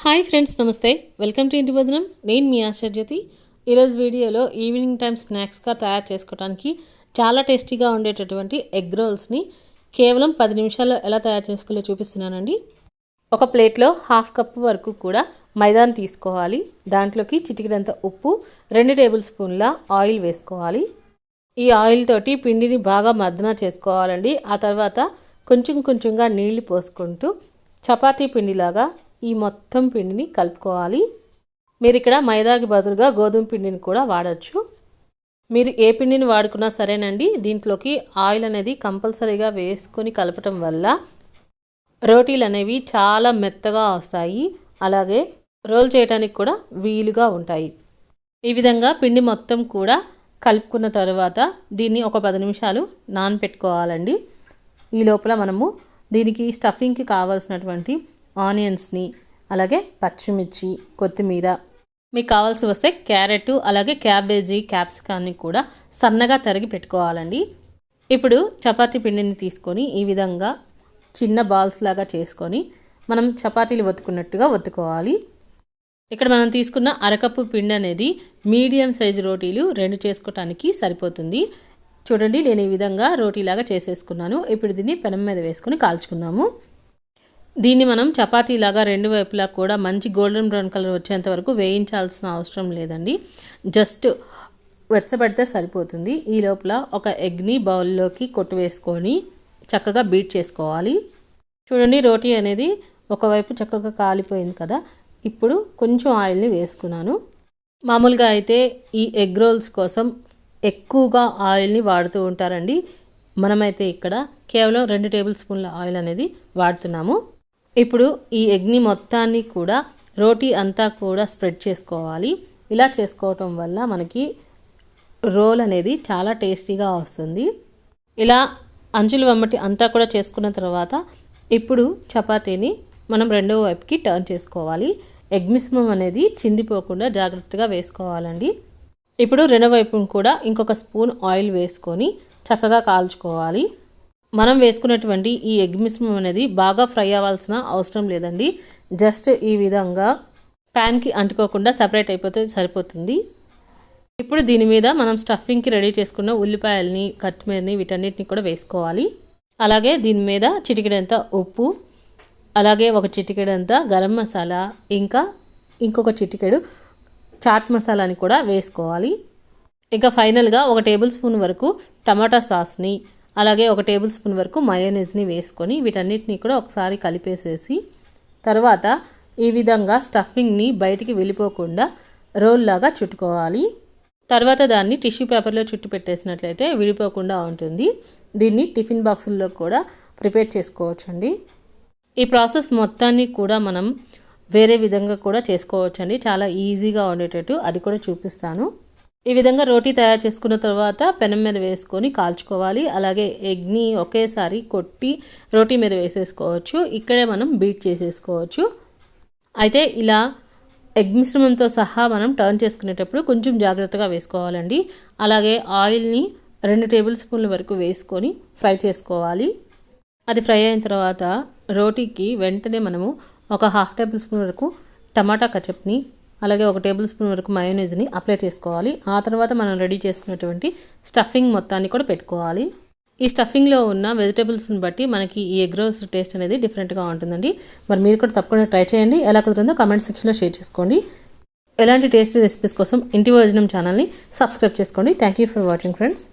Hi friends, నమస్తే. Welcome to ఇంటి భోజనం. నేను మీ ఆశాజ్యోతి. ఈరోజు వీడియోలో ఈవినింగ్ టైం స్నాక్స్గా తయారు చేసుకోవడానికి చాలా టేస్టీగా ఉండేటటువంటి ఎగ్ రోల్స్ని కేవలం 10 నిమిషాల్లో ఎలా తయారు చేసుకోవాలో చూపిస్తున్నానండి. ఒక ప్లేట్లో 1/2 కప్పు వరకు కూడా మైదాని తీసుకోవాలి. దాంట్లోకి చిటికెడంత ఉప్పు, 2 టేబుల్ స్పూన్ల ఆయిల్ వేసుకోవాలి. ఈ ఆయిల్ తోటి పిండిని బాగా మద్దన చేసుకోవాలండి. ఆ తర్వాత కొంచెంగా నీళ్లు పోసుకుంటూ చపాతీ పిండిలాగా ఈ మొత్తం పిండిని కలుపుకోవాలి. మీరు ఇక్కడ మైదాకి బదులుగా గోధుమ పిండిని కూడా వాడచ్చు. మీరు ఏ పిండిని వాడుకున్నా సరేనండి. దీంట్లోకి ఆయిల్ అనేది కంపల్సరీగా వేసుకొని కలపటం వల్ల రోటీలు అనేవి చాలా మెత్తగా వస్తాయి. అలాగే రోల్ చేయడానికి కూడా వీలుగా ఉంటాయి. ఈ విధంగా పిండి మొత్తం కూడా కలుపుకున్న తర్వాత దీన్ని ఒక 10 నిమిషాలు నానపెట్టుకోవాలండి. ఈ లోపల మనము దీనికి స్టఫింగ్కి కావాల్సినటువంటి ఆనియన్స్ని, అలాగే పచ్చిమిర్చి, కొత్తిమీర, మీకు కావాల్సి వస్తే క్యారెట్, అలాగే క్యాబేజీ, క్యాప్సికాన్ని కూడా సన్నగా తరిగి పెట్టుకోవాలండి. ఇప్పుడు చపాతీ పిండిని తీసుకొని ఈ విధంగా చిన్న బాల్స్ లాగా చేసుకొని మనం చపాతీలు ఒత్తుకున్నట్టుగా ఒత్తుకోవాలి. ఇక్కడ మనం తీసుకున్న అరకప్పు పిండి అనేది మీడియం సైజు రోటీలు 2 చేసుకోవటానికి సరిపోతుంది. చూడండి, నేను ఈ విధంగా రోటీలాగా చేసేసుకున్నాను. ఇప్పుడు దీన్ని పెనం మీద వేసుకొని కాల్చుకుందాము. దీన్ని మనం చపాతీలాగా 2 వైపులా కూడా మంచి గోల్డెన్ బ్రౌన్ కలర్ వచ్చేంత వరకు వేయించాల్సిన అవసరం లేదండి. జస్ట్ వెచ్చబడితే సరిపోతుంది. ఈ లోపల ఒక ఎగ్ని బౌల్లోకి కొట్టివేసుకొని చక్కగా బీట్ చేసుకోవాలి. చూడండి, రోటీ అనేది ఒకవైపు చక్కగా కాలిపోయింది కదా. ఇప్పుడు కొంచెం ఆయిల్ని వేసుకున్నాను. మామూలుగా అయితే ఈ ఎగ్ రోల్స్ కోసం ఎక్కువగా ఆయిల్ని వాడుతూ ఉంటారండి. మనమైతే ఇక్కడ కేవలం 2 టేబుల్ స్పూన్ల ఆయిల్ అనేది వాడుతున్నాము. ఇప్పుడు ఈ ఎగ్ని మొత్తాన్ని కూడా రోటీ అంతా కూడా స్ప్రెడ్ చేసుకోవాలి. ఇలా చేసుకోవటం వల్ల మనకి రోల్ అనేది చాలా టేస్టీగా వస్తుంది. ఇలా అంచుల వెంబటి అంతా కూడా చేసుకున్న తర్వాత ఇప్పుడు చపాతీని మనం రెండవ వైపుకి టర్న్ చేసుకోవాలి. ఎగ్ మిశ్రమం అనేది చిందిపోకుండా జాగ్రత్తగా వేసుకోవాలండి. ఇప్పుడు రెండవ వైపును కూడా ఇంకొక స్పూన్ ఆయిల్ వేసుకొని చక్కగా కాల్చుకోవాలి. మనం వేసుకున్నటువంటి ఈ ఎగ్ మిశ్రమం అనేది బాగా ఫ్రై అవ్వాల్సిన అవసరం లేదండి. జస్ట్ ఈ విధంగా ప్యాన్కి అంటుకోకుండా సపరేట్ అయిపోతే సరిపోతుంది. ఇప్పుడు దీని మీద మనం స్టఫింగ్కి రెడీ చేసుకున్న ఉల్లిపాయలని, కొత్తిమీరని, వీటన్నిటిని కూడా వేసుకోవాలి. అలాగే దీని మీద చిటికెడంత ఉప్పు, అలాగే ఒక చిటికెడంత గరం మసాలా, ఇంకా ఇంకొక చిటికెడు చాట్ మసాలాని కూడా వేసుకోవాలి. ఇంకా ఫైనల్గా 1 టేబుల్ స్పూన్ వరకు టమాటా సాస్ని, అలాగే 1 టేబుల్ స్పూన్ వరకు మయోనీస్ని వేసుకొని వీటన్నిటిని కూడా ఒకసారి కలిపేసేసి తర్వాత ఈ విధంగా స్టఫింగ్ని బయటికి వెళ్ళిపోకుండా రోల్ లాగా చుట్టుకోవాలి. తర్వాత దాన్ని టిష్యూ పేపర్లో చుట్టు పెట్టేసినట్లయితే విడిపోకుండా ఉంటుంది. దీన్ని టిఫిన్ బాక్సుల్లో కూడా ప్రిపేర్ చేసుకోవచ్చండి. ఈ ప్రాసెస్ మొత్తాన్ని కూడా మనం వేరే విధంగా కూడా చేసుకోవచ్చండి. చాలా ఈజీగా ఉండేటట్టు అది కూడా చూపిస్తాను. ఈ విధంగా రోటీ తయారు చేసుకున్న తర్వాత పెనం మీద వేసుకొని కాల్చుకోవాలి. అలాగే ఎగ్ని ఒకేసారి కొట్టి రోటీ మీద వేసేసుకోవచ్చు. ఇక్కడే మనం బీట్ చేసేసుకోవచ్చు. అయితే ఇలా ఎగ్ మిశ్రమంతో సహా మనం టర్న్ చేసుకునేటప్పుడు కొంచెం జాగ్రత్తగా వేసుకోవాలండి. అలాగే ఆయిల్ని 2 టేబుల్ స్పూన్ల వరకు వేసుకొని ఫ్రై చేసుకోవాలి. అది ఫ్రై అయిన తర్వాత రోటీకి వెంటనే మనము ఒక 1/2 టేబుల్ స్పూన్ వరకు టమాటా కచప్ని, అలాగే 1 టేబుల్ స్పూన్ వరకు మయోనీస్ని అప్లై చేసుకోవాలి. ఆ తర్వాత మనం రెడీ చేసుకున్నటువంటి స్టఫింగ్ మొత్తాన్ని కూడా పెట్టుకోవాలి. ఈ స్టఫింగ్లో ఉన్న వెజిటేబుల్స్ని బట్టి మనకి ఈ ఎగ్ రోల్స్ టేస్ట్ అనేది డిఫరెంట్గా ఉంటుందండి. మరి మీరు కూడా తప్పకుండా ట్రై చేయండి. ఎలా కుదిరిందో కామెంట్ సెక్షన్లో షేర్ చేసుకోండి. ఎలాంటి టేస్టీ రెసిపీస్ కోసం ఇంటి భోజనం ఛానల్ని సబ్స్క్రైబ్ చేసుకోండి. Thank you for watching friends.